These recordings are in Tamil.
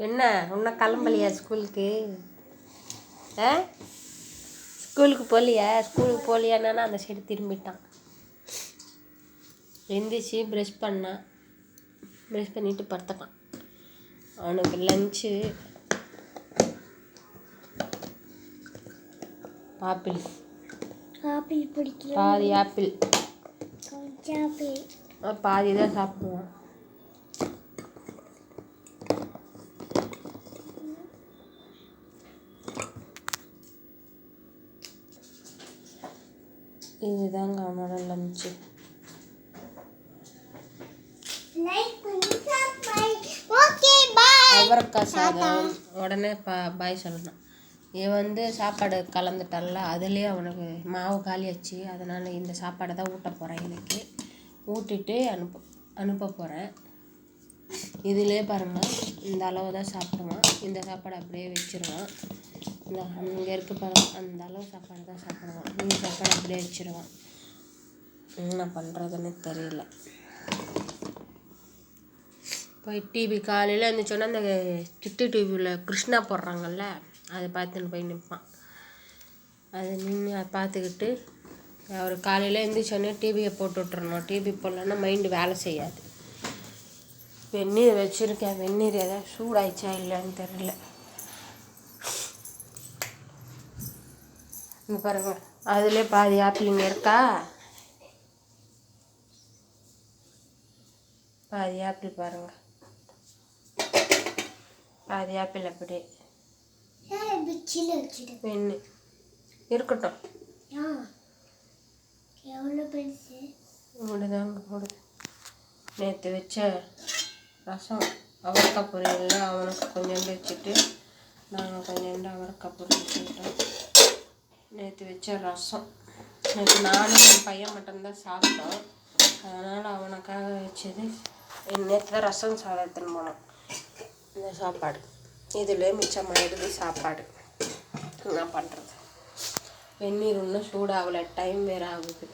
என்ன இன்னும் கிளம்பலையா ஸ்கூலுக்கு? ஸ்கூலுக்கு போகலையா? ஸ்கூலுக்கு போகலையானா அந்த சைடு திரும்பிட்டான். எந்திரிச்சு ப்ரஷ் பண்ணான். ப்ரஷ் பண்ணிவிட்டு படுத்துட்டான். அவனுக்கு லஞ்சு ஆப்பிள். ஆப்பிள் பிடிக்கும். பாதி ஆப்பிள். பாதி தான் சாப்பிடுவான். இதுதாங்க அவனோட லஞ்சு. அவரைக்காய் சாதம். உடனே பாய் சொல்லணும். இவன் சாப்பாடு கலந்துட்டான்ல, அதுலேயே அவனுக்கு மாவு காலியாச்சு. அதனால் இந்த சாப்பாடை தான் ஊட்ட போகிறேன். இன்னைக்கு ஊட்டிட்டு அனுப்ப போகிறேன். இதிலே பாருங்கள், இந்த அளவு தான் சாப்பிடுவான். இந்த சாப்பாடு அப்படியே வச்சுருவான். இந்த அங்கே இருக்க பாருங்கள், அந்த அளவு சாப்பாடு தான் சாப்பிடுவான். இந்த சாப்பாடு அப்படியே வச்சுருவான். என்ன பண்ணுறதுன்னு தெரியல. போய் டிவி காலையில் இருந்துச்சோன்னா அந்த கிட்டு டிவியில் கிருஷ்ணா போடுறாங்கல்ல, அதை பார்த்துன்னு போய் நிற்பான். அதை நின்று பார்த்துக்கிட்டு அவர் காலையில் எழுந்திரிச்சோன்னே டிவியை போட்டு விட்டுறணும். டிவி போடலன்னா மைண்டு வேலை செய்யாது. வெந்நீர் வச்சுருக்கேன். வெந்நீர் எதாவது சூடாயிடுச்சா இல்லைன்னு தெரியல. இங்கே பாருங்கள், அதிலே பாதி ஆப்பிள் இங்கே இருக்கா. பாதி ஆப்பிள் பாருங்கள், பாதி ஆப்பிள் அப்படியே வெண்ணு இருக்கட்டும். இவ்வளோதாங்க போடுது. நேற்று வச்ச ரசம் அவரைக்காய் பொரியல் அவனுக்கு கொஞ்சோண்டு வச்சுட்டு நாங்கள் கொஞ்சோண்டு அவரைக்காய் பொரியல் வச்சுக்கிட்டோம். நேற்று வச்ச ரசம் நேற்று நானும் என் பையன் மட்டும்தான் சாப்பிட்டோம். அதனால் அவனுக்காக வச்சது. நேற்று தான் ரசம் சாதத்துன்னு போனோம். இந்த சாப்பாடு இதில் மிச்சமாயிடுது சாப்பாடு. என்ன பண்ணுறது? வெந்நீர் இன்னும் சூடாகலை. டைம் வேறு ஆகுது.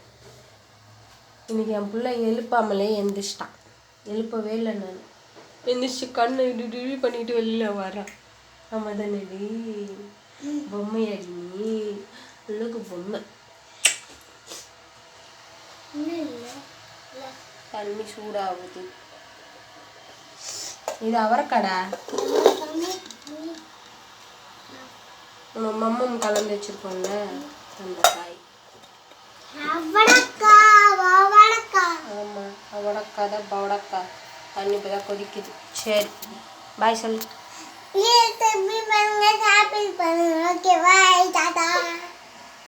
இன்றைக்கி என் பிள்ளை எழுப்பாமலே எந்திரிச்சிட்டான். எழுப்பவே இல்லை. நான் எந்திரிச்சு கண்ணை இடி பண்ணிட்டு வெளியில் வரான். ஆமாம் தானே, பொம்மையாடி நீ பிள்ளைக்கு பொம்மை. தண்ணி சூடாகுது. இது அவரைக்காடா. மம்மம் கலந்து வச்சிருக்கோம்ல அந்த காய். ஆமாம், அவடக்காய் தான் பவடக்காய். தண்ணி இப்போ தான் கொதிக்குது. சரி, பாய் சொல்லு.